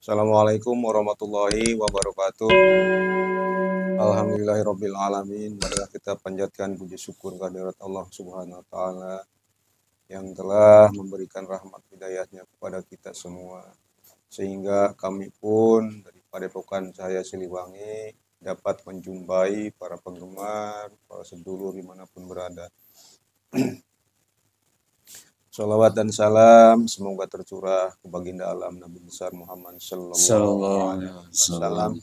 Assalamualaikum warahmatullahi wabarakatuh. Alhamdulillahirabbil alamin. Marilah kita panjatkan puji syukur kehadirat Allah Subhanahu wa taala yang telah memberikan rahmat hidayahnya kepada kita semua, sehingga kami pun dari Padepokan Cahaya Siliwangi dapat menjumpai para penggemar, para sedulur dimanapun berada. Salawat dan salam semoga tercurah ke baginda alam Nabi besar Muhammad sallallahu alaihi wasallam,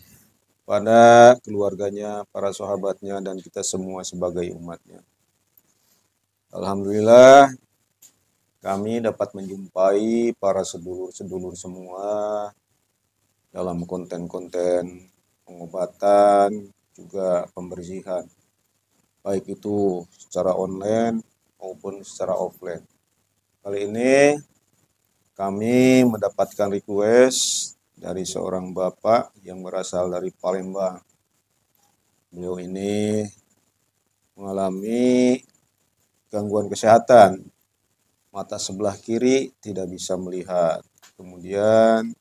pada keluarganya, para sahabatnya, dan kita semua sebagai umatnya. Alhamdulillah kami dapat menjumpai para sedulur-sedulur semua dalam konten-konten pengobatan juga pembersihan, baik itu secara online maupun secara offline. Kali ini kami mendapatkan request dari seorang bapak yang berasal dari Palembang. Beliau ini mengalami gangguan kesehatan. Mata sebelah kiri tidak bisa melihat. Kemudian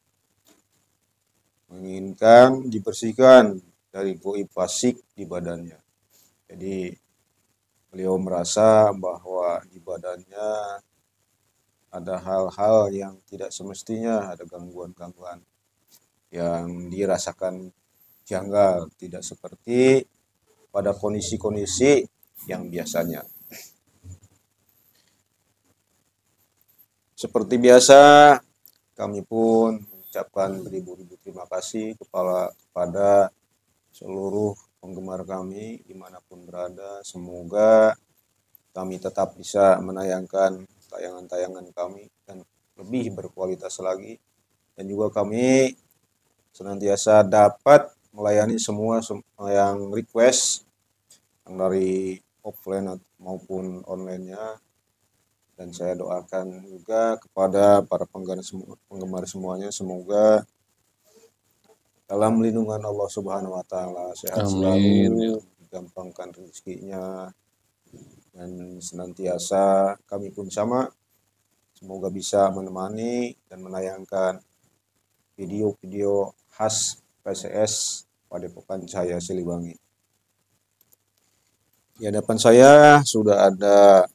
menginginkan dibersihkan dari goib fasik di badannya. Jadi beliau merasa bahwa di badannya ada hal-hal yang tidak semestinya, ada gangguan-gangguan yang dirasakan janggal, tidak seperti pada kondisi-kondisi yang biasanya. Seperti biasa, kami pun mengucapkan beribu-ribu terima kasih kepada seluruh penggemar kami dimanapun berada. Semoga kami tetap bisa menayangkan tayangan-tayangan kami dan lebih berkualitas lagi, dan juga kami senantiasa dapat melayani semua yang request yang dari offline maupun online-nya. Dan saya doakan juga kepada para penggemar semuanya, semoga dalam lindungan Allah Subhanahu wa taala sehat selalu, digampangkan rezekinya, dan senantiasa kami pun sama, semoga bisa menemani dan menayangkan video-video khas PCS Padepokan Cahaya Siliwangi. Di hadapan saya sudah ada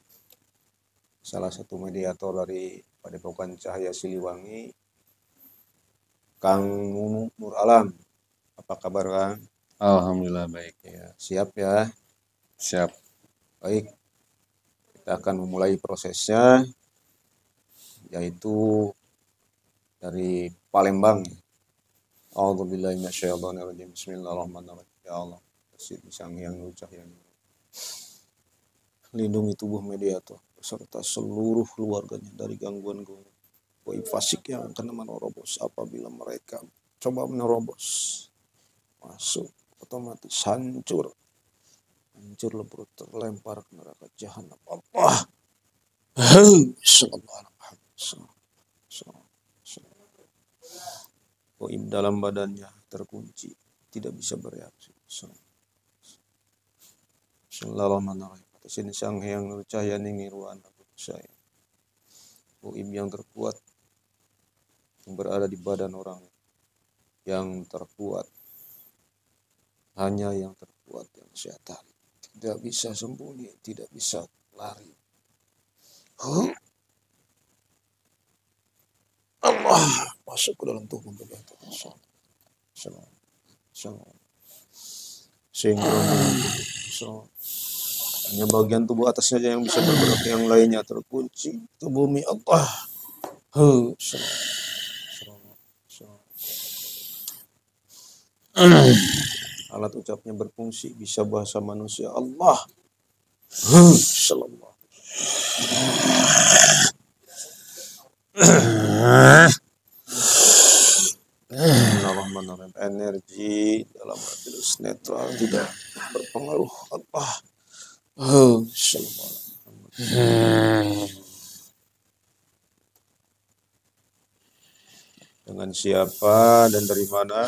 salah satu mediator dari Padepokan Cahaya Siliwangi, Kang Nur Alam. Apa kabar, Kang? Alhamdulillah baik. Ya, siap ya? Siap. Baik. Kita akan memulai prosesnya, yaitu dari Palembang. A'udzubillahi minasyaitonirrajim. Bismillahirrahmanirrahim. Ya Allah, Sang Hyang Cahaya, lindungi tubuh mediator beserta seluruh keluarganya dari gangguan goib fasik yang akan menerobos. Apabila mereka coba menerobos masuk, otomatis hancur lebur, terlempar ke neraka jahanam. Allah. Goib dalam badannya terkunci, tidak bisa bereaksi. Bismillahirrahmanirrahim. Atas ini Sang Hyang Cahaya Ningirwana saya. Goib yang terkuat yang berada di badan orang yang terkuat, hanya yang terkuat yang saya tarik. Tidak bisa sembunyi, tidak bisa lari. Allah masuk ke dalam tubuh mediator. Sehingga hanya bagian tubuh atasnya saja yang bisa bergerak, yang lainnya terkunci ke bumi. Allah. Alat ucapnya berfungsi, bisa bahasa manusia. Allah. Bismillahirrahmanirrahim. Energi dalam majelis netral tidak berpengaruh. Allah. Dengan siapa dan dari mana?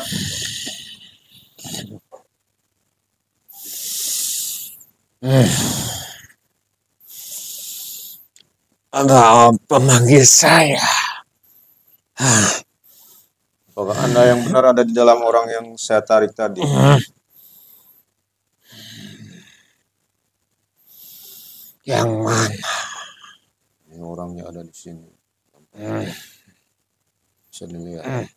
Ada apa manggil saya? Apakah Anda yang benar ada di dalam orang yang saya tarik tadi? Yang mana? Ini orangnya ada di sini. Bisa dilihat.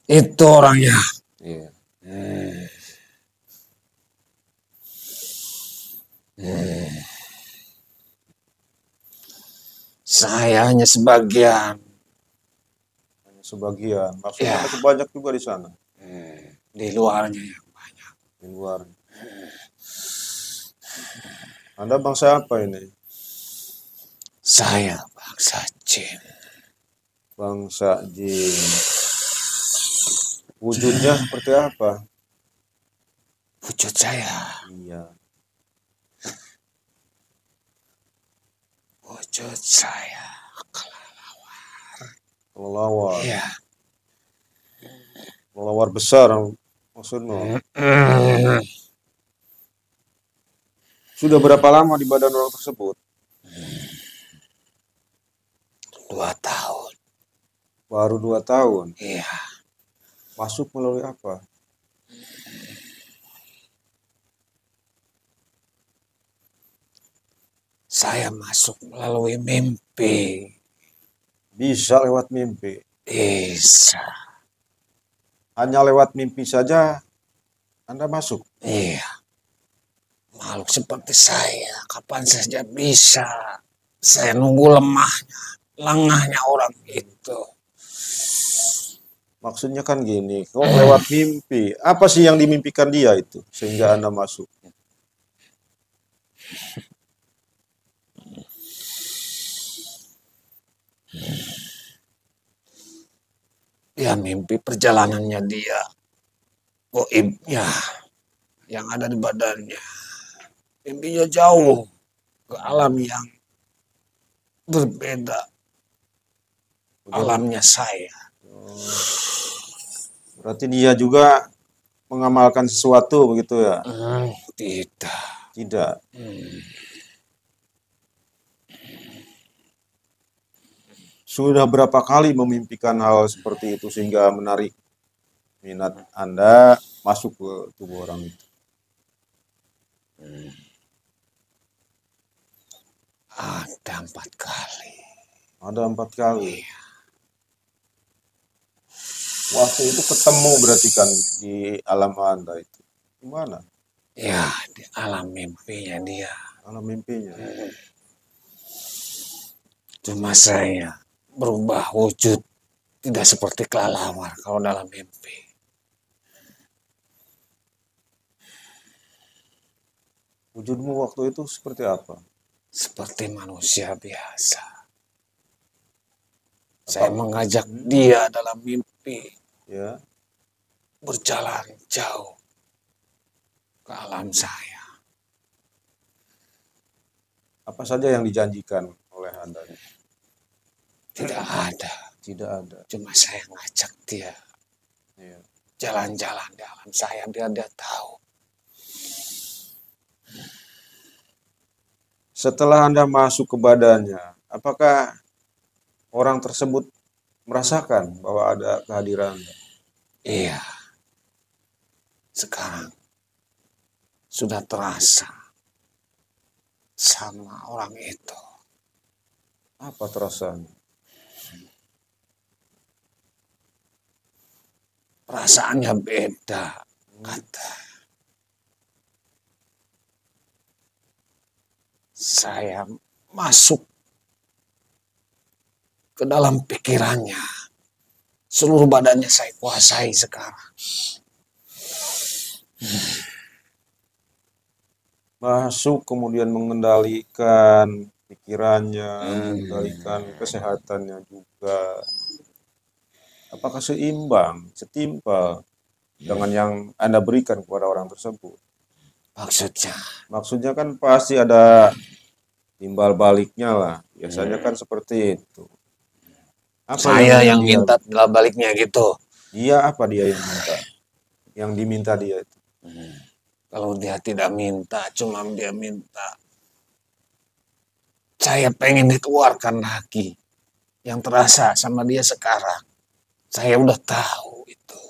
Itu orangnya. Iya. Saya hanya sebagian. Hanya sebagian. Maksudnya Ya. masih banyak juga di sana. Di luarnya yang banyak. Di luar. Anda bangsa apa ini? Saya bangsa jin. Bangsa jin. Wujudnya seperti apa? Wujud saya. Iya. Wujud saya. Kelelawar. Iya. Kelelawar besar maksudnya. Sudah berapa lama di badan orang tersebut? 2 tahun. Baru 2 tahun. Iya. Masuk melalui apa? Saya masuk melalui mimpi. Bisa lewat mimpi. Bisa. Hanya lewat mimpi saja Anda masuk. Iya. Makhluk seperti saya kapan saja bisa. Saya nunggu lemahnya, lengahnya orang itu. Maksudnya kan gini, kok lewat mimpi. Apa sih yang dimimpikan dia itu sehingga Anda masuk? Ya mimpi perjalanannya dia. Goibnya yang ada di badannya. Mimpinya jauh ke alam yang berbeda. Alamnya saya. Berarti dia juga mengamalkan sesuatu begitu ya? Tidak. Tidak. Sudah berapa kali memimpikan hal seperti itu sehingga menarik minat Anda masuk ke tubuh orang itu? Ada 4 kali. Ada 4 kali. Waktu itu ketemu berarti kan di alam Anda itu. Gimana? Ya, di alam mimpinya dia. Alam mimpinya. Cuma saya berubah wujud. Tidak seperti kelelawar kalau dalam mimpi. Wujudmu waktu itu seperti apa? Seperti manusia biasa. Saya mengajak dia dalam mimpi. Ya. Berjalan jauh ke alam saya. Apa saja yang dijanjikan oleh Anda? Tidak ada. Tidak ada. Cuma saya ngajak dia Ya. jalan-jalan di alam saya biar dia tahu. Setelah Anda masuk ke badannya, apakah orang tersebut merasakan bahwa ada kehadiran Anda? Iya. Sekarang sudah terasa sama orang itu. Apa terasanya? Perasaannya beda, kata. Saya masuk ke dalam pikirannya. Seluruh badannya saya kuasai sekarang. Masuk kemudian mengendalikan pikirannya, mengendalikan kesehatannya juga. Apakah seimbang, setimpal dengan yang Anda berikan kepada orang tersebut? Maksudnya kan pasti ada timbal baliknya lah. Biasanya kan seperti itu. Apa Saya yang minta timbal baliknya gitu. Dia apa dia yang minta? Yang diminta dia itu. Kalau dia tidak minta, cuma dia minta. Saya pengen dikeluarkan lagi. Yang terasa sama dia sekarang. Saya udah tahu itu.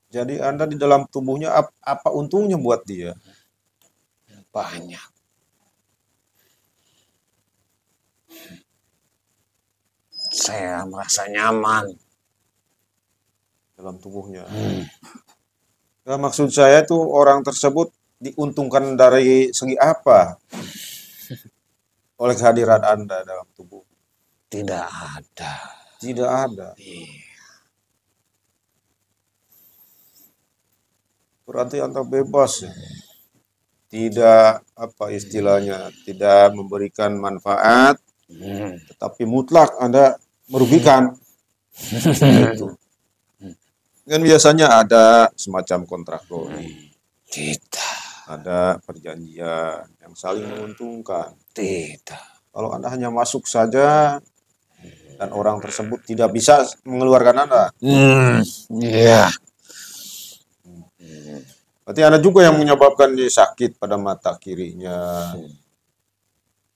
Jadi Anda di dalam tubuhnya apa untungnya buat dia? Banyak. Saya merasa nyaman. Dalam tubuhnya. Hmm. Nah, maksud saya tuh orang tersebut diuntungkan dari segi apa oleh kehadiran Anda dalam tubuh? Tidak ada. Tidak ada. Iya. Berarti Anda bebas ya. Tidak apa istilahnya, tidak memberikan manfaat, Hmm. tetapi mutlak Anda merugikan. Itu. Kan biasanya ada semacam kontrak doi, Tidak. ada perjanjian yang saling menguntungkan. Tidak. Kalau Anda hanya masuk saja dan orang tersebut tidak bisa mengeluarkan Anda, Iya. berarti Anda juga yang menyebabkan dia sakit pada mata kirinya,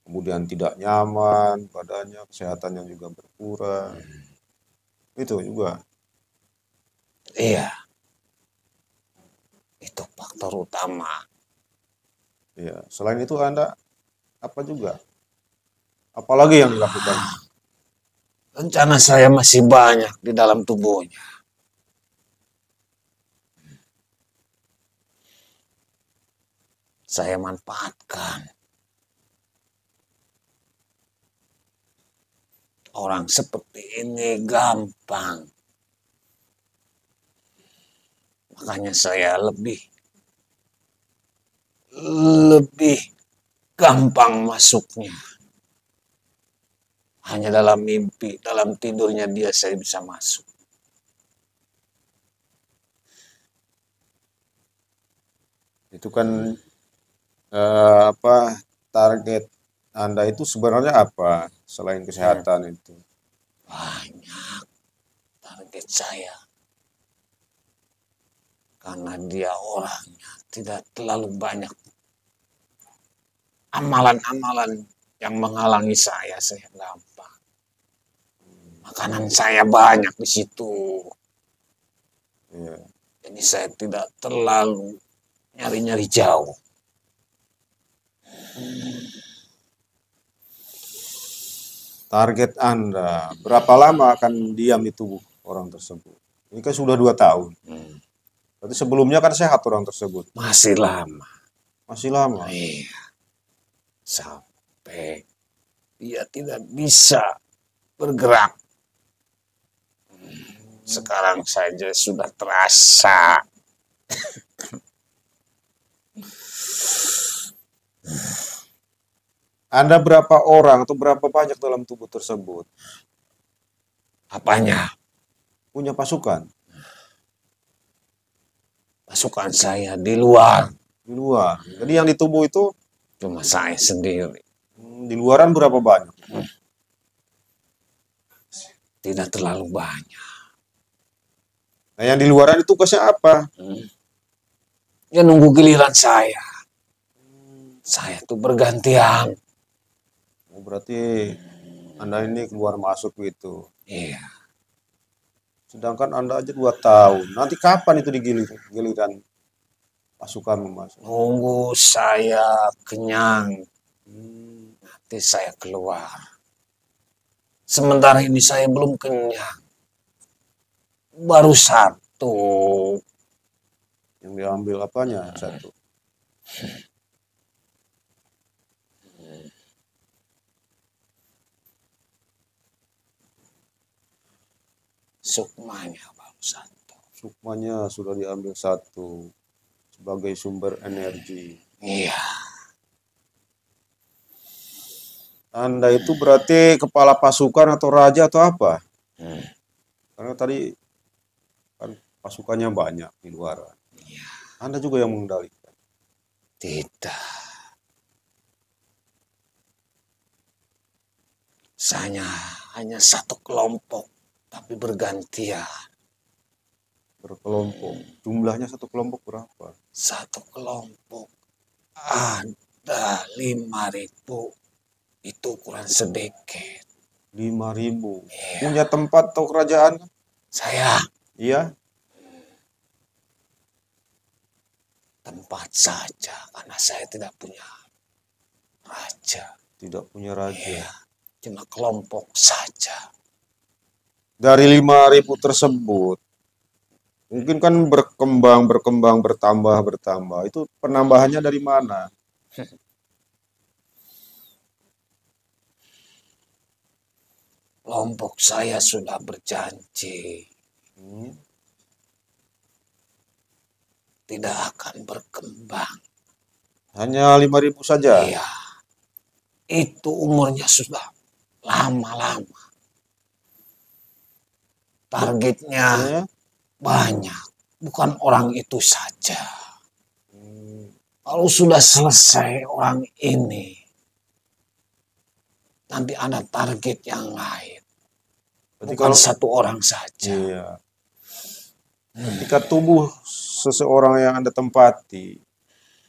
kemudian tidak nyaman badannya, kesehatannya juga berkurang. Itu juga. Iya. Itu faktor utama. Ya, selain itu Anda apa juga? Apalagi yang dilakukan? Rencana saya masih banyak di dalam tubuhnya. Saya manfaatkan orang seperti ini gampang. Makanya saya lebih gampang masuknya. Hanya dalam mimpi, dalam tidurnya dia saya bisa masuk. Itu kan apa target Anda itu sebenarnya apa selain kesehatan itu? Banyak target saya. Karena dia orangnya tidak terlalu banyak amalan-amalan yang menghalangi saya gampang. Makanan saya banyak di situ. Ya. Jadi saya tidak terlalu nyari-nyari jauh. Target Anda berapa lama akan diam di tubuh orang tersebut? Ini kan sudah 2 tahun. Berarti sebelumnya kan sehat orang tersebut. Masih lama. Masih lama. Iya. Sampai dia tidak bisa bergerak. Sekarang saja sudah terasa. Anda berapa orang atau berapa banyak dalam tubuh tersebut? Apanya? Punya pasukan Pasukan saya di luar. di luar. Jadi yang di tubuh itu Cuma saya sendiri. di luaran berapa banyak? Tidak terlalu banyak. Nah, yang di luaran itu tugasnya apa? Ya nunggu giliran saya. Saya tuh bergantian. Oh, berarti Anda ini keluar masuk gitu. Iya. Sedangkan Anda aja 2 tahun. Nanti kapan itu giliran pasukan masuk? Nunggu saya kenyang. Nanti saya keluar. Sementara ini saya belum kenyang. Baru satu. Yang diambil apanya? Satu. Sukmanya baru satu. Sukmanya sudah diambil satu sebagai sumber energi. Iya. Anda itu berarti kepala pasukan atau raja atau apa? Karena tadi kan pasukannya banyak di luar. Iya. Anda juga yang mengendalikan. Tidak. Saya hanya satu kelompok, tapi bergantian. Berkelompok. Jumlahnya satu kelompok berapa? Satu kelompok ada 5.000. Itu kurang sedikit. 5.000. Iya. Punya tempat atau kerajaan? Saya Iya. tempat saja karena saya tidak punya raja. Tidak punya raja. Iya. Cuma kelompok saja. Dari 5.000 tersebut, mungkin kan berkembang, bertambah. Itu penambahannya dari mana? Kelompok saya sudah berjanji Hmm. tidak akan berkembang. Hanya 5.000 saja. Iya. Itu umurnya sudah lama-lama. Targetnya Ya. banyak. Bukan orang itu saja. Hmm. Kalau sudah selesai orang ini, nanti ada target yang lain. Berarti Bukan kalau satu orang saja. iya, ketika tubuh seseorang yang Anda tempati,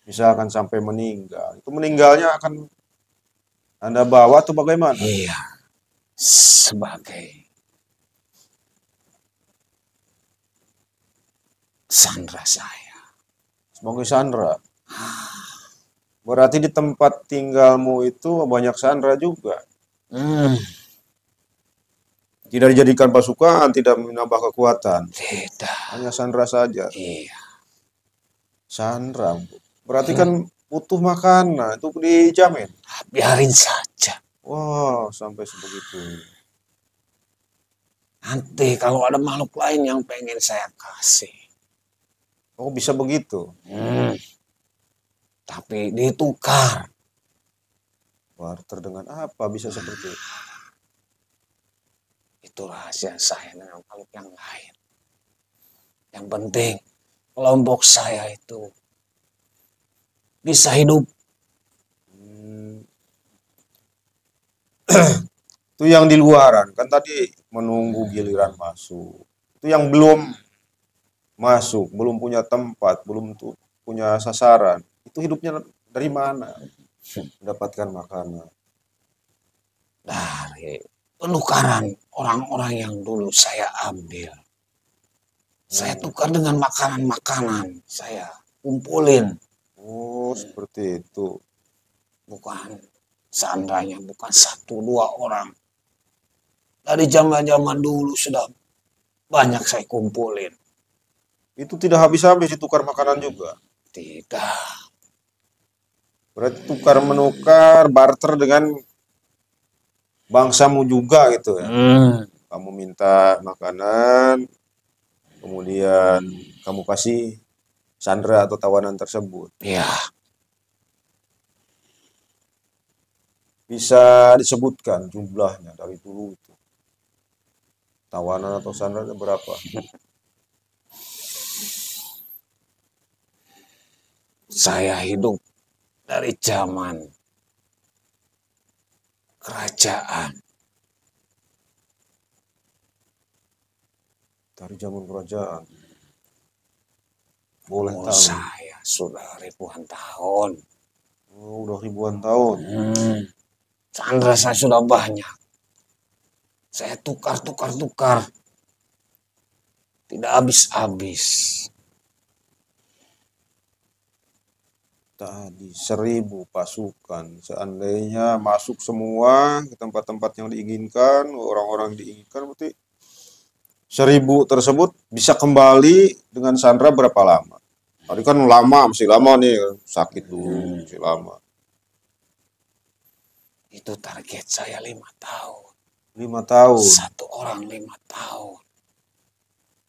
misalkan sampai meninggal, itu meninggalnya akan Anda bawa atau bagaimana? Iya. Sebagai sandra saya. Sebagai sandra. Berarti di tempat tinggalmu itu banyak sandra juga. Hmm, Tidak dijadikan pasukan, tidak menambah kekuatan. tidak. Hanya sandra saja. Iya. Sandra. Berarti kan butuh makanan, itu dijamin. Biarin saja. Wah, sampai sebegitu. Nanti kalau ada makhluk lain yang pengen saya kasih. Oh, bisa begitu. Tapi ditukar. Barter dengan apa bisa seperti itu? Itu rahasia saya dengan makhluk yang lain. Yang penting kelompok saya itu bisa hidup. Itu yang di luaran, kan tadi menunggu giliran masuk. Itu yang belum masuk, belum punya tempat, belum punya sasaran. Itu hidupnya dari mana? Mendapatkan makanan. Dari penukaran orang-orang yang dulu saya ambil. Saya tukar dengan makanan-makanan. Saya kumpulin. Oh, seperti itu. Bukan seandainya, bukan 1-2 orang. Dari zaman-zaman dulu sudah banyak saya kumpulin. Itu tidak habis-habis ditukar makanan juga. Tidak. Berarti tukar menukar, barter dengan bangsamu juga gitu ya. Kamu minta makanan, kemudian kamu kasih sandera atau tawanan tersebut. Ya, Bisa disebutkan jumlahnya dari dulu itu. Tawanan atau sandranya berapa? saya hidup dari zaman kerajaan. Dari zaman kerajaan. Boleh Umur tahu. saya sudah ribuan tahun. Oh, udah ribuan tahun. Sandra saya sudah banyak. Saya tukar. Tidak habis-habis. Tadi 1.000 pasukan. Seandainya masuk semua ke tempat-tempat yang diinginkan, orang-orang yang diinginkan, berarti 1.000 tersebut bisa kembali dengan sandera berapa lama? Tadi kan lama, masih lama nih, sakit dulu, masih lama. Itu target saya 5 tahun. 5 tahun. Satu orang 5 tahun.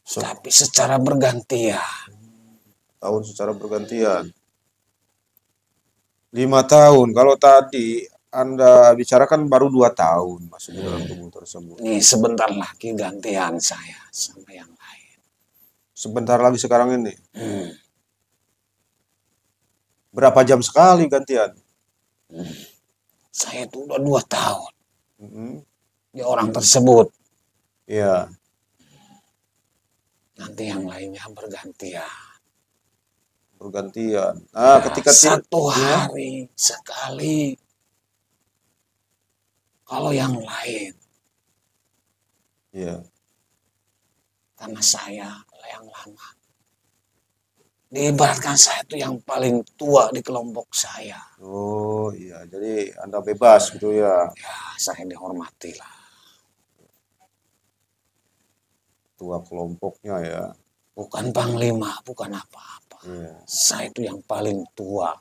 Tapi secara bergantian. Tahun secara bergantian. 5 tahun. Kalau tadi Anda bicarakan baru 2 tahun masuk di dalam tubuh tersebut. Nih sebentar lagi gantian saya sama yang lain. Sebentar lagi sekarang ini. Berapa jam sekali gantian? Saya itu udah 2 tahun. Mm-hmm. Di orang tersebut. Iya. Nanti yang lainnya bergantian. Bergantian. Nah, ketika Satu hari sekali. Kalau yang lain, Iya. karena saya yang lama. Diibaratkan saya itu yang paling tua di kelompok saya. Oh iya, jadi Anda bebas gitu ya, Ya, saya dihormati lah. tua kelompoknya ya. Bukan panglima, bukan apa-apa. Iya. Saya itu yang paling tua.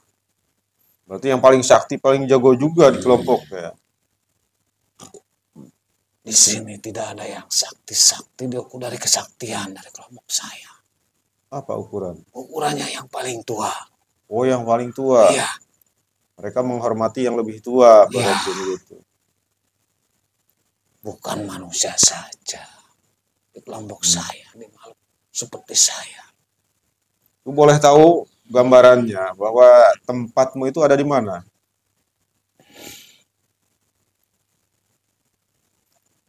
Berarti yang paling sakti, paling jago juga di kelompok ya. Di sini tidak ada yang sakti-sakti, diukur dari kesaktian dari kelompok saya. Apa ukuran? Ukurannya yang paling tua. Oh, yang paling tua. Iya, Mereka menghormati yang lebih tua, iya. berarti begitu. Bukan manusia saja. Di kelompok saya, di makhluk seperti saya. Lu boleh tahu gambarannya bahwa tempatmu itu ada di mana?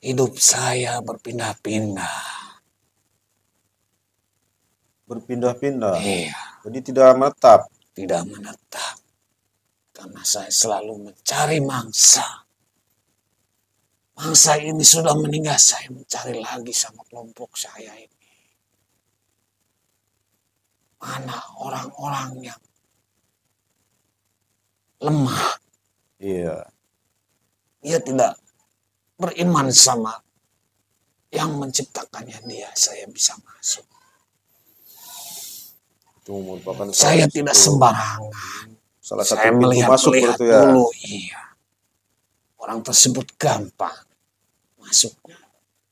Hidup saya berpindah-pindah. Berpindah-pindah. Iya, Jadi tidak menetap. tidak menetap. Karena saya selalu mencari mangsa. Mangsa ini sudah meninggal, saya mencari lagi sama kelompok saya ini. Mana orang-orang yang lemah. Iya. Dia tidak beriman sama yang menciptakannya dia. Saya bisa masuk. Itu merupakan Saya tidak sembarangan. salah satu Saya pintu masuk melihat-lihat berarti ya. dulu. Iya. Orang tersebut gampang masuknya.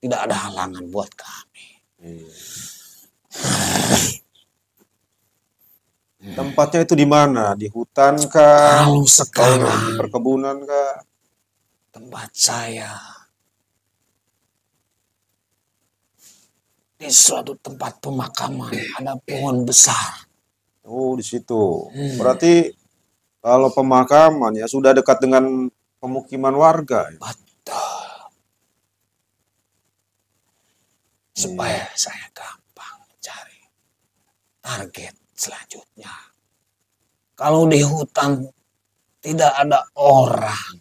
Tidak ada halangan buat kami. Iya. Tempatnya itu di mana? Di hutan kah? Kalau Atau di sekarang perkebunan kah? tempat saya di suatu tempat pemakaman ada pohon besar. Oh, di situ. Berarti kalau pemakaman ya sudah dekat dengan pemukiman warga ya. Betul. Supaya saya gampang mencari target selanjutnya. Kalau di hutan tidak ada orang,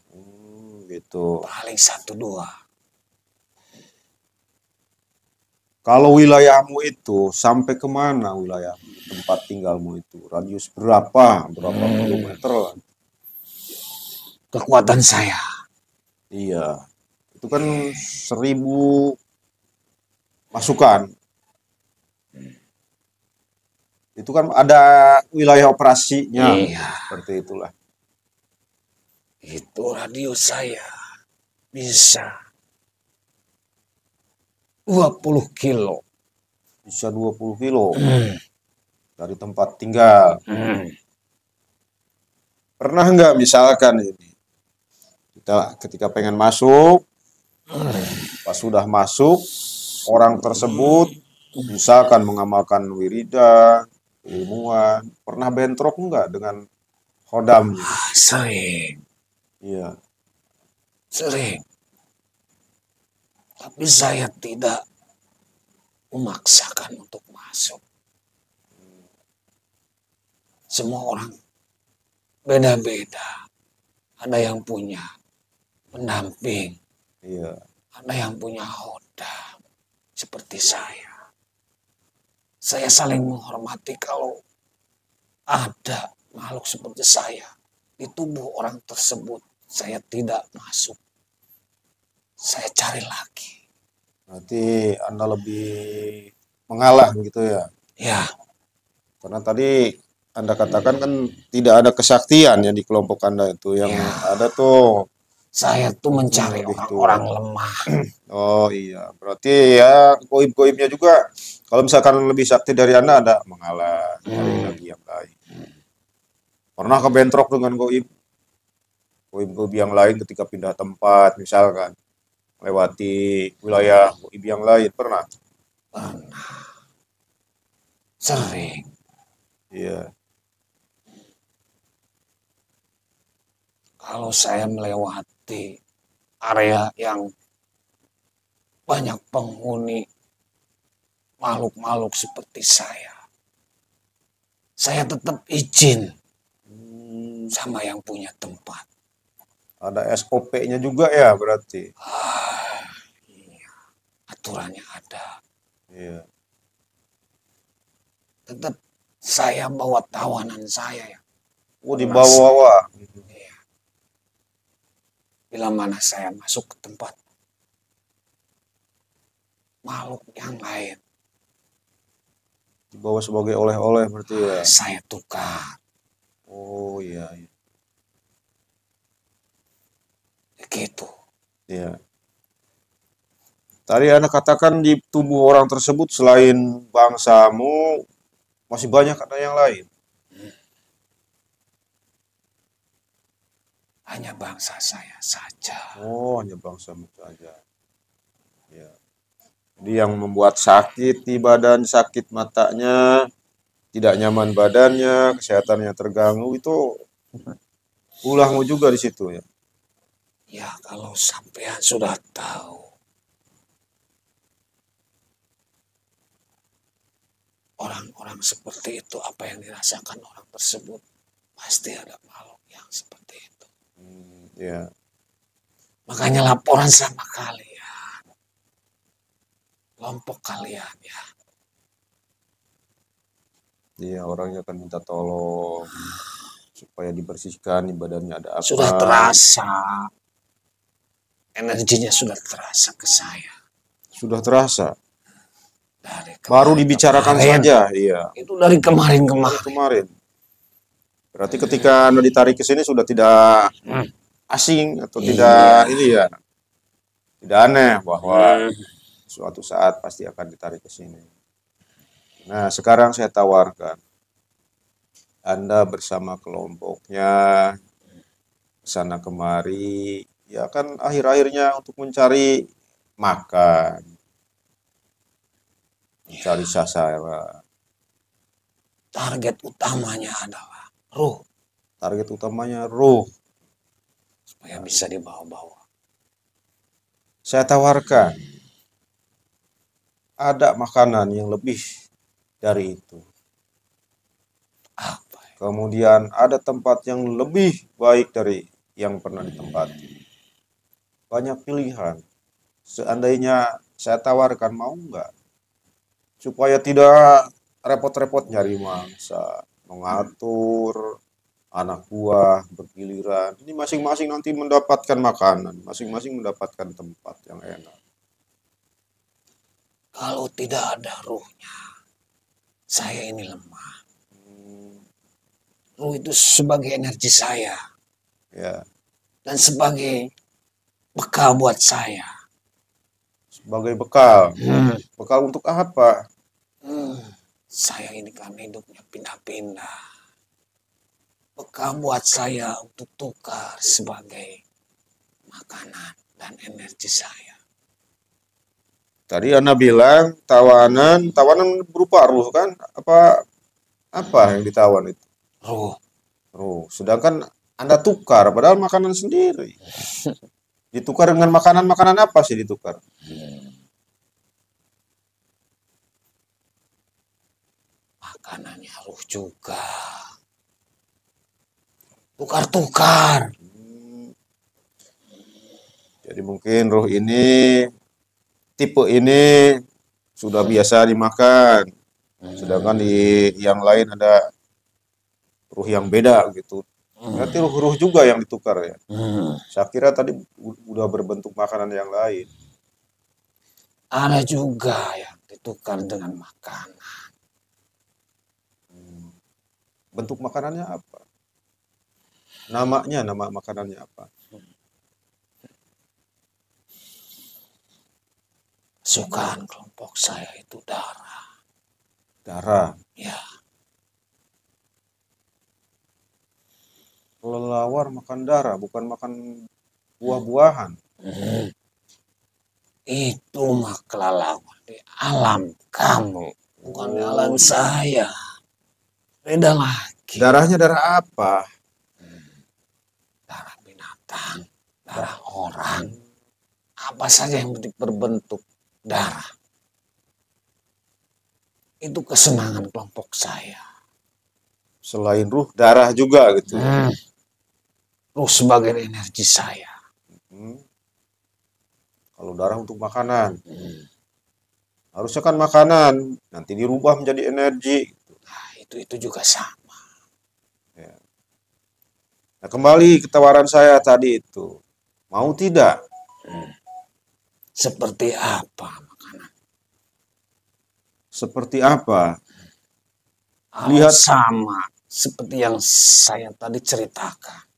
Gitu. paling satu dua. Kalau wilayahmu itu sampai kemana wilayah tempat tinggalmu itu? Radius berapa? Berapa kilometer lah? Kekuatan saya. Iya. Itu kan 1.000 masukan. Itu kan ada wilayah operasinya. Iya. Seperti itulah. Itu radius saya bisa 20 kilo. Bisa 20 kilo dari tempat tinggal. Pernah nggak misalkan ini? Kita ketika pengen masuk, pas sudah masuk, orang tersebut misalkan mengamalkan wiridan, ilmuwan, pernah bentrok nggak dengan khodamnya? Sering, Iya. sering. Tapi saya tidak memaksakan untuk masuk. Semua orang beda-beda. Ada yang punya pendamping, Iya. ada yang punya khodam seperti saya. Saya saling menghormati kalau ada makhluk seperti saya di tubuh orang tersebut. Saya tidak masuk. Saya cari lagi. Berarti Anda lebih mengalah gitu ya. Ya, Karena tadi Anda katakan kan tidak ada kesaktian ya di kelompok Anda itu. Yang ada tuh, saya tuh mencari lebih orang-orang lemah. oh iya, berarti ya goib-goibnya juga kalau misalkan lebih sakti dari Anda mengalah, cari lagi yang lain. Pernah kebentrok dengan goib yang lain ketika pindah tempat misalkan melewati wilayah goib yang lain, pernah? Sering. Iya. Kalau saya melewati area yang banyak penghuni makhluk-makhluk seperti saya tetap izin sama yang punya tempat. Ada SOP-nya juga ya berarti. Iya, aturannya ada. Iya. Tetap saya bawa tawanan saya ya. Oh, dibawa-bawa. Iya. Bila mana saya masuk ke tempat makhluk yang lain, Dibawa sebagai oleh-oleh berarti ya. saya tukar. Oh iya, iya. Gitu. Iya. Tadi Anda katakan di tubuh orang tersebut selain bangsamu masih banyak ada yang lain. Hanya bangsa saya saja. Oh, hanya bangsamu saja. Ya. Jadi yang membuat sakit di badan, sakit matanya, tidak nyaman badannya, kesehatannya terganggu itu ulahmu juga di situ ya. Ya kalau sampean sudah tahu orang-orang seperti itu, apa yang dirasakan orang tersebut, pasti ada makhluk yang seperti itu. Ya. Makanya laporan sama kalian, kelompok kalian ya. Iya, orangnya akan minta tolong supaya dibersihkan di badannya ada apa. Sudah terasa, energinya sudah terasa ke saya. Sudah terasa. Dari Baru dibicarakan kemarin. saja, iya. Itu dari Dari kemarin-kemarin. kemarin. Berarti ketika Anda ditarik ke sini sudah tidak asing atau tidak ini ya. Tidak aneh bahwa suatu saat pasti akan ditarik ke sini. Nah, sekarang saya tawarkan Anda bersama kelompoknya sana kemari, ya kan akhir-akhirnya untuk mencari makan, mencari sasaran. Target utamanya adalah ruh, Target utamanya ruh. supaya bisa dibawa-bawa. Saya tawarkan ada makanan yang lebih dari itu. Apa? Kemudian ada tempat yang lebih baik dari yang pernah ditempati. Banyak pilihan. Seandainya saya tawarkan, mau nggak? Supaya tidak repot-repot nyari mangsa, mengatur anak buah bergiliran. Ini masing-masing nanti mendapatkan makanan, masing-masing mendapatkan tempat yang enak. Kalau tidak ada ruhnya, saya ini lemah. Ruh itu sebagai energi saya Ya, dan sebagai bekal buat saya. sebagai bekal. Bekal untuk apa? Saya ini kan hidupnya pindah-pindah. Bekal buat saya untuk tukar sebagai makanan dan energi saya. Tadi Anda bilang tawanan berupa ruh kan? Apa yang ditawan itu? Ruh. Ruh. Sedangkan Anda tukar, padahal makanan sendiri. Ditukar dengan makanan apa sih ditukar? Makanannya ruh juga. Tukar-tukar. Jadi mungkin ruh ini, tipe ini sudah biasa dimakan. Sedangkan di yang lain ada ruh yang beda gitu. Berarti ruh-ruh juga yang ditukar ya. Saya kira tadi udah berbentuk makanan yang lain. Ada juga yang ditukar dengan makanan. Bentuk makanannya apa? Nama makanannya apa? Kesukaan kelompok saya itu darah. Darah. Ya, Kelelawar makan darah, bukan makan buah-buahan. itu mah kelelawar di alam kamu, bukan di alam saya. Beda lagi. Darahnya darah apa? Darah binatang, darah orang, apa saja yang berbentuk darah. Itu kesenangan kelompok saya. Selain ruh, darah juga gitu ya. Ruh sebagai energi saya. Hmm. Kalau darah untuk makanan, harusnya kan makanan nanti dirubah menjadi energi. Nah, itu juga sama. Ya. Nah, kembali ke tawaran saya tadi itu, mau tidak? Seperti apa makanan? Seperti apa? Kalau Lihat, sama seperti yang saya tadi ceritakan.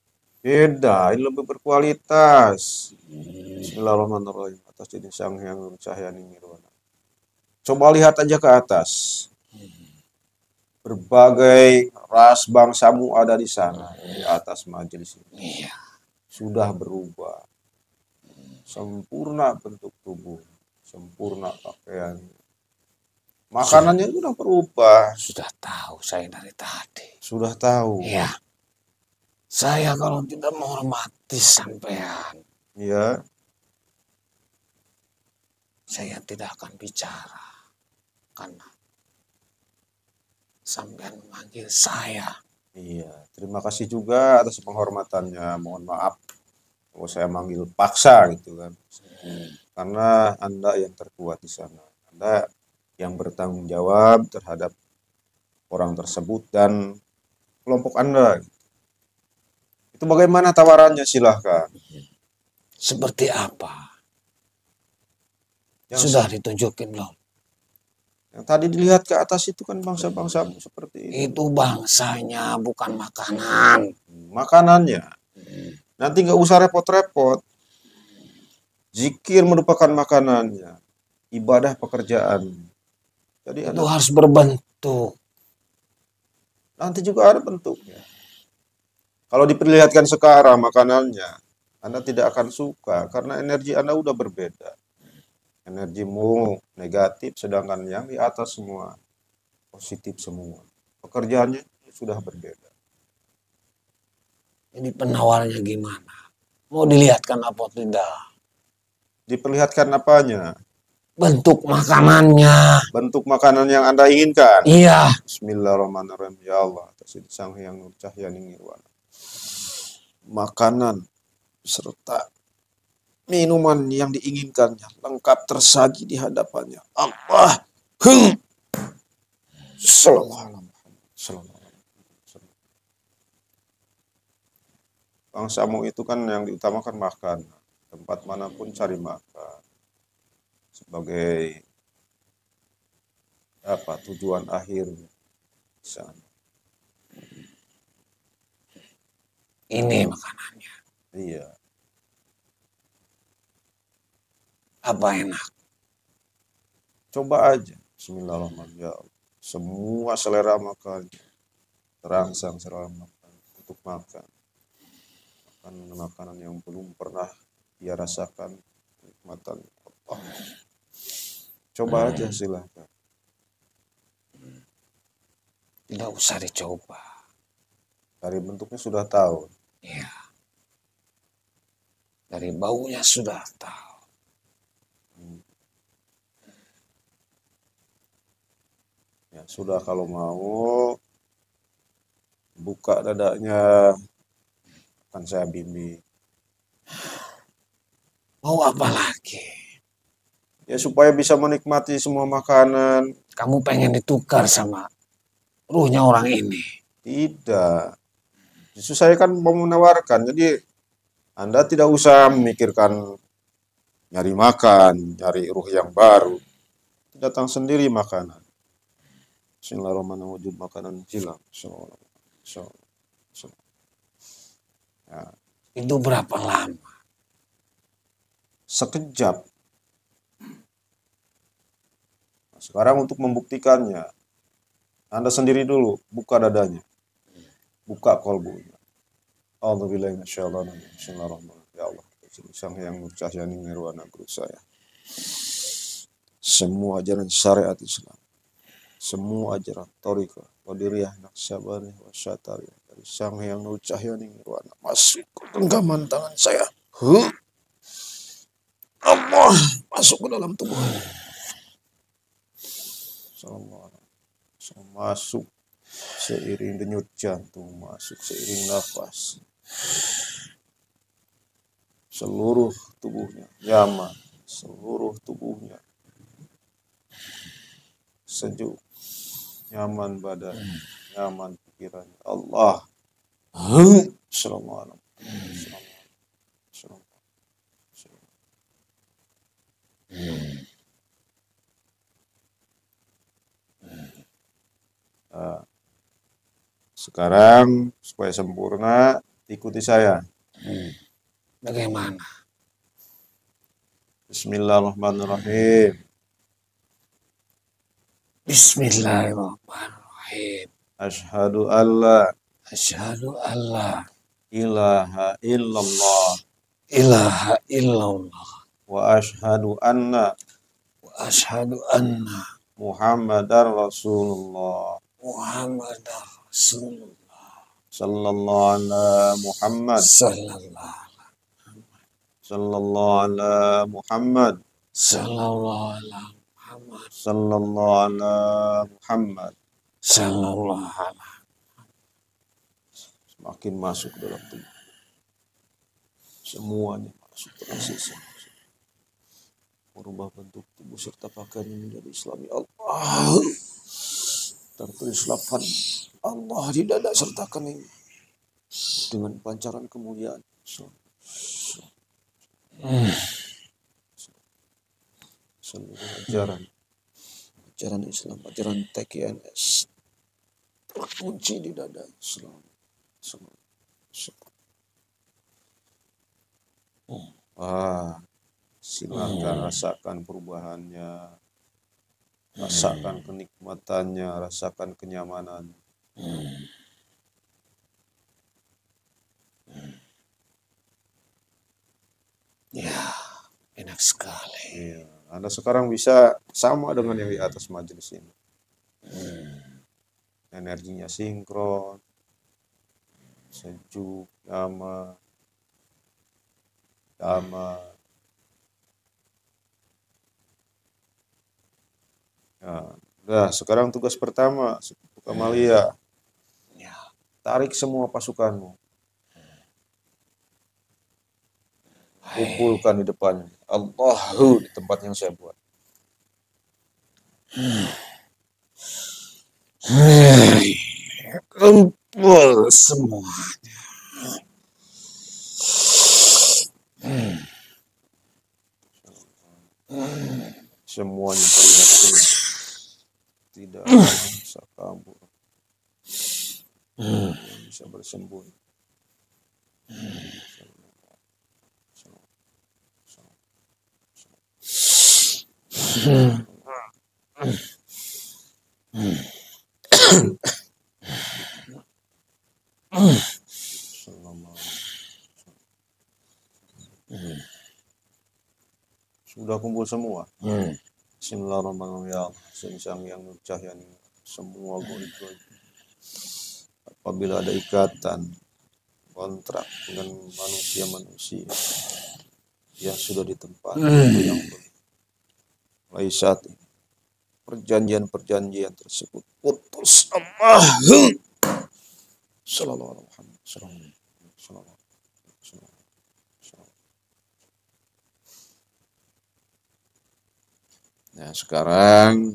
beda, ini lebih berkualitas. Bismillahirrahmanirrahim. Atas izin Sang Hyang Nur Cahyani Nirwana. Coba lihat aja ke atas. Berbagai ras bangsamu ada di sana, di atas majelis ini. Iya. Sudah berubah. Sempurna bentuk tubuh, sempurna pakaian. Makanannya sudah berubah. Sudah tahu saya dari tadi. Sudah tahu. Iya. Saya kalau tidak menghormati sampean, Ya, saya tidak akan bicara. Karena sampean memanggil saya. iya. Terima kasih juga atas penghormatannya. Mohon maaf kalau saya manggil paksa gitu kan. Karena Anda yang terkuat di sana. Anda yang bertanggung jawab terhadap orang tersebut dan kelompok Anda. Itu bagaimana tawarannya, silahkan. Seperti apa? Yang, Sudah ditunjukin belum? yang tadi dilihat ke atas itu kan bangsa-bangsa seperti itu. Itu bangsanya, bukan makanan. Makanannya. Nanti nggak usah repot-repot. Zikir merupakan makanannya. Ibadah pekerjaan. Jadi Itu harus berbentuk. nanti juga ada bentuknya. Kalau diperlihatkan sekarang makanannya, Anda tidak akan suka karena energi Anda udah berbeda. Energimu negatif, sedangkan yang di atas semua positif semua. Pekerjaannya sudah berbeda. Jadi penawarnya gimana? Mau dilihatkan apa tidak? Diperlihatkan apanya? Bentuk makanannya. Bentuk makanan yang Anda inginkan. Iya. Bismillahirrahmanirrahim. Ya Allah, atas izin Sang Hyang Nur Cahyani Nirwana. Makanan serta minuman yang diinginkannya lengkap tersaji di hadapannya. Allah. Sallallahu Bangsamu itu kan yang diutamakan makan. Tempat manapun cari makan. Sebagai apa tujuan akhir di sana. Ini makanannya. Iya. Apa enak? Coba aja. Bismillahirrahmanirrahim. Ya Allah. Semua selera makan terangsang selera makan untuk makan. Makanan yang belum pernah dia rasakan nikmatan Allah. Coba aja silahkan. Tidak usah dicoba. Dari bentuknya sudah tahu. Iya. Dari baunya sudah tahu. Ya sudah kalau mau buka dadanya akan saya bimbing. Mau apa lagi? Ya supaya bisa menikmati semua makanan. Kamu pengen ditukar sama ruhnya orang ini. Tidak. Justru saya kan mau menawarkan. Jadi Anda tidak usah memikirkan nyari makan, nyari ruh yang baru. Datang sendiri makanan. Bismillahirrahmanirrahim. Wujud makanan hilang. Ya, Itu berapa lama? sekejap. Nah, sekarang untuk membuktikannya, Anda sendiri dulu buka dadanya, buka kolbunya. Alhamdulillah, insyaallah. Bismillahirrahmanirrahim. Ya Allah, Sang Hyang Nur Cahyani Nirwana guru saya. Semua ajaran syariat Islam, semua ajaran Thariqah, Qadiriyah, Naqsyabandiyah, Wasyatari dari Sang Hyang Nur Cahyani Nirwana masuk ke genggaman tangan saya. Allah masuk ke dalam tubuh. Masuk seiring denyut jantung, masuk seiring nafas. seluruh tubuhnya nyaman, seluruh tubuhnya sejuk, nyaman badan, nyaman pikirannya. Allah. Assalamualaikum. Nah, sekarang supaya sempurna, ikuti saya. Bagaimana? Bismillahirrahmanirrahim. Bismillahirrahmanirrahim. Asyhadu alla Asyhadu alla ilaha illallah ilaha illallah wa asyhadu anna wa asyhadu anna Muhammadar Rasulullah. Muhammadar Rasulullah Sallallahu ala Muhammad. Sallallahu ala Muhammad. sallallahu ala Muhammad Sallallahu ala Muhammad. sallallahu ala Semakin masuk dalam tubuh. Semuanya masuk tersisa. Merubah bentuk tubuh serta pakaiannya menjadi Islami. Allah. Tertulis lafaz Allah di dada serta kening dengan pancaran kemuliaan. Seluruh ajaran Islam, ajaran TKNS terkunci di dada Islam. Silakan rasakan perubahannya, rasakan kenikmatannya, rasakan kenyamanan. ya enak sekali. Iya. Anda sekarang bisa sama dengan yang di atas majelis ini. Energinya sinkron, sejuk, nyaman, damai. Nah, sekarang tugas pertama, Sepupu Kamalia. Ya. Tarik semua pasukanmu. Kumpulkan di depannya. Allahu di tempat yang saya buat. Kumpul semuanya. Semuanya terlihat jelas. Tidak ada yang bisa kabur. Yang bisa bersembunyi. Sudah kumpul semua. Bismillahirrahmanirrahim. Ya Allah, Sang yang Nurcahyan, semua goib-goib. Apabila ada ikatan kontrak dengan manusia-manusia yang sudah ditempati yang mulai saat ini, perjanjian-perjanjian tersebut putus. Allah. Sallallahu alaihi wasallam. Nah, sekarang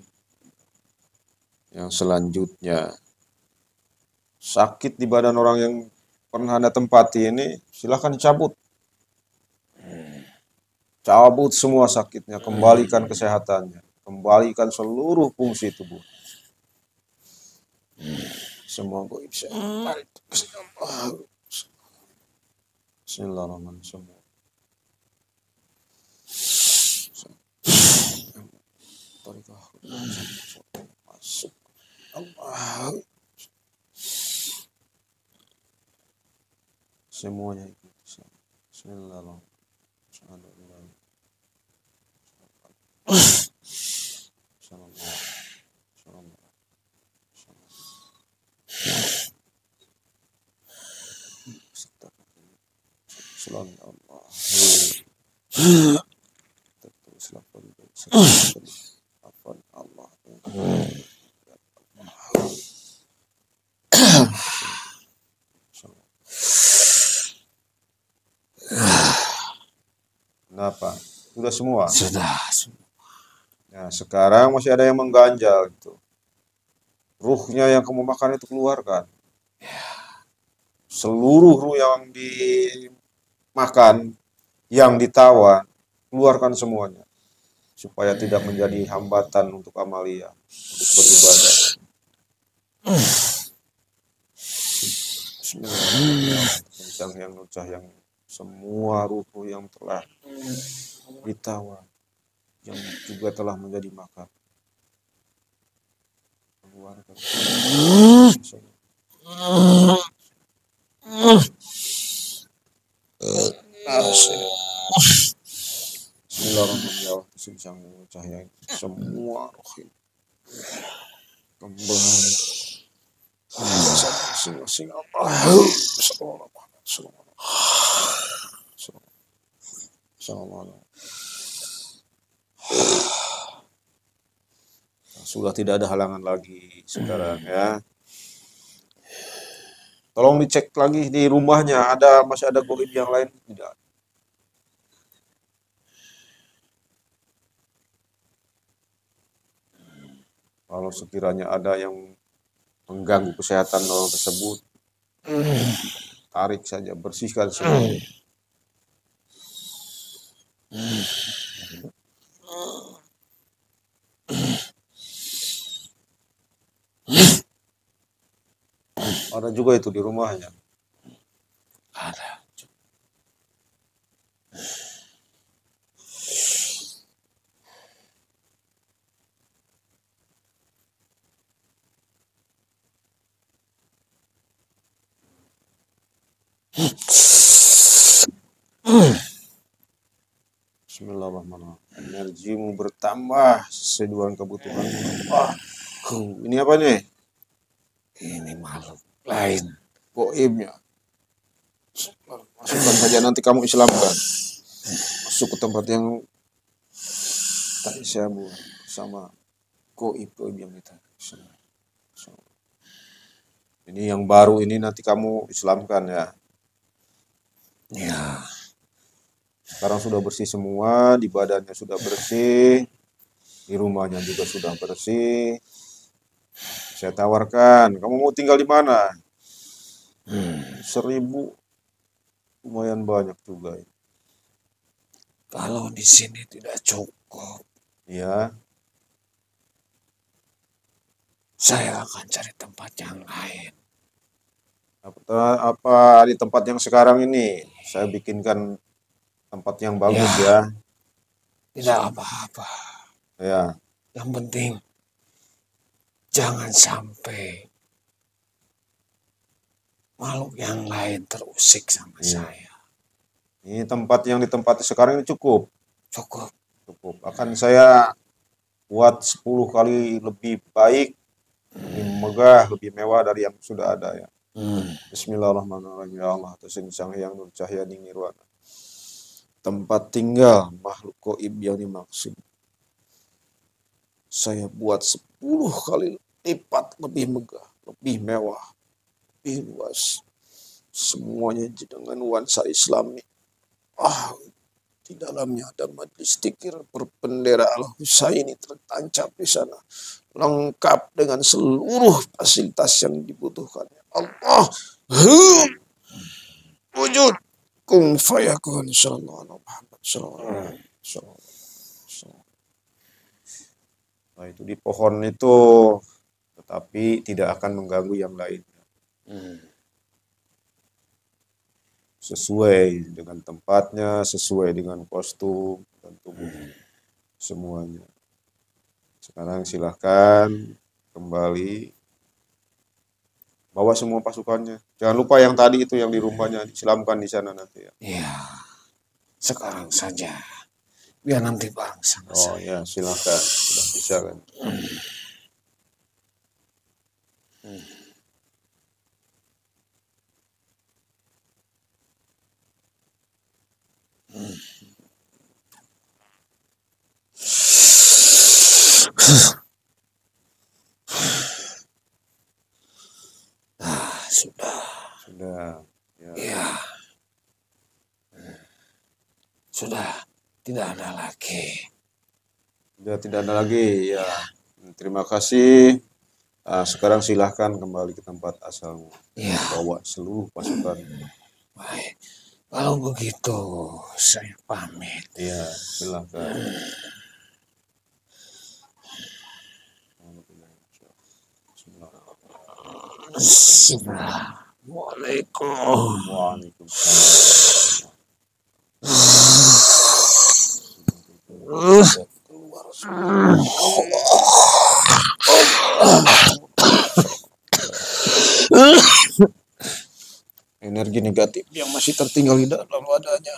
yang selanjutnya, sakit di badan orang yang pernah Anda tempati ini, silahkan dicabut. Cabut semua sakitnya, kembalikan kesehatannya, kembalikan seluruh fungsi tubuh. Semua goib saya tarik ke Allah. Bismillahirrahmanirrahim. Masuk. Allah. Semuanya ikut. Bismillahirrahmanirrahim. Kenapa? Sudah semua. Sudah. Nah, sekarang masih ada yang mengganjal itu. Ruhnya yang kamu makan itu keluarkan. Seluruh ruh yang dimakan, yang ditawan, keluarkan semuanya. Supaya tidak menjadi hambatan untuk amalia, untuk beribadah. Bismillahirrahmanirrahim. Sang Hyang Nur Cahyang, semua ruh yang telah ditawan, yang juga telah menjadi makan, keluarkan. Bismillahirrahmanirrahim. Sang Hyang Nur Cahyang, semua roh kembali masing-masing. Sudah tidak ada halangan lagi sekarang ya. Tolong dicek lagi di rumahnya masih ada goib yang lain tidak? Kalau sekiranya ada yang mengganggu kesehatan orang tersebut, tarik saja, bersihkan semuanya. Ada juga itu di rumahnya. Ada. Bismillahirrahmanirrahim. Energimu bertambah sesuai dengan kebutuhanmu. Wah, ini apa nih? Ini makhluk lain. Goibnya. Masukkan saja, nanti kamu islamkan. Masuk ke tempat yang tadi saya buat sama goib yang kita. Ini yang baru ini nanti kamu islamkan ya. Ya. Sekarang sudah bersih semua, di badannya sudah bersih, di rumahnya juga sudah bersih. Saya tawarkan, kamu mau tinggal di mana? 1.000, lumayan banyak juga. Kalau di sini tidak cukup, Ya, saya akan cari tempat yang lain. apa di tempat yang sekarang ini? Saya bikinkan tempat yang bagus ya. Tidak apa-apa. Ya, Yang penting jangan sampai makhluk yang lain terusik sama saya. ini tempat yang ditempati sekarang ini cukup. Cukup. Akan saya buat 10 kali lebih baik, lebih megah, lebih mewah dari yang sudah ada ya. Bismillahirrahmanirrahim. Ya Allah, atas Sang Hyang Nur Cahya Nirwana. Tempat tinggal makhluk goib yang dimaksud, saya buat 10 kali lipat lebih megah, lebih mewah, lebih luas. Semuanya dengan nuansa Islami. Di dalamnya ada majlis zikir berbendera Al-Husaini tertancap di sana. Lengkap dengan seluruh fasilitas yang dibutuhkannya. Allah wujud kung fayakun sallallahu alaihi wasallam. Nah, itu di pohon itu, tetapi tidak akan mengganggu yang lain. Sesuai dengan tempatnya, sesuai dengan kostum dan tubuh semuanya. Sekarang silahkan kembali bawa semua pasukannya. Jangan lupa yang tadi itu yang di rumahnya, disilamkan di sana nanti ya. Ya, sekarang saja. Biar nanti bareng sama Oh saya. ya, silahkan. Sudah bisa kan. Sudah. Sudah. Ya. Ya. Sudah. tidak ada lagi. Sudah tidak ada lagi ya. Terima kasih. Sekarang silahkan kembali ke tempat asalmu. Ya, Bawa seluruh pasukan. baik. Kalau begitu, saya pamit. Iya, silahkan. Assalamualaikum. Waalaikumsalam. Keluar energi negatif yang masih tertinggal di dalam badannya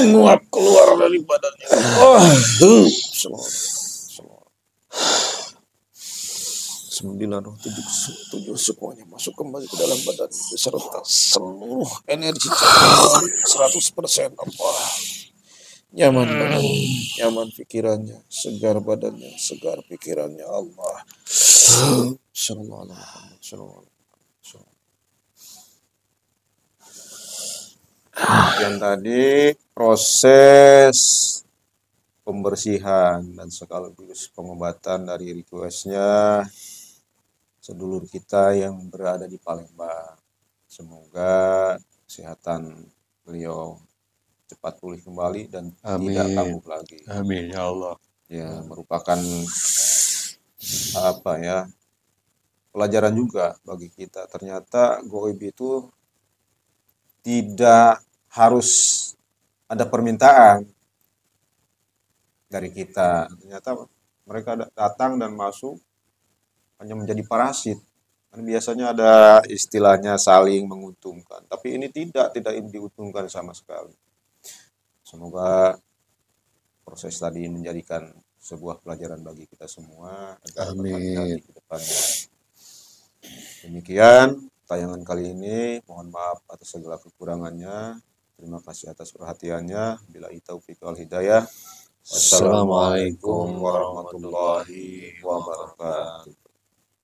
menguap keluar dari badannya. Sembilan roh tujuh semuanya masuk kembali ke dalam badan beserta seluruh energi 100% Allah. Nyaman badannya, nyaman pikirannya, segar badannya, segar pikirannya Allah. Sallallahu alaihi Muhammad, sallallahu alaihi wasallam. Yang tadi proses pembersihan dan sekaligus pengobatan dari requestnya sedulur kita yang berada di Palembang. Semoga kesehatan beliau cepat pulih kembali dan Amin. tidak kambuh lagi. Amin ya Allah. Ya, merupakan apa ya, pelajaran juga bagi kita. Ternyata goib itu tidak harus ada permintaan dari kita. Ternyata mereka datang dan masuk hanya menjadi parasit. Kan biasanya ada istilahnya saling menguntungkan, tapi ini tidak diuntungkan sama sekali. Semoga proses tadi menjadikan sebuah pelajaran bagi kita semua agar berhati-hati ke depannya. Demikian tayangan kali ini. Mohon maaf atas segala kekurangannya. Terima kasih atas perhatiannya. Bila taufiq wal hidayah. Wassalamualaikum warahmatullahi wabarakatuh.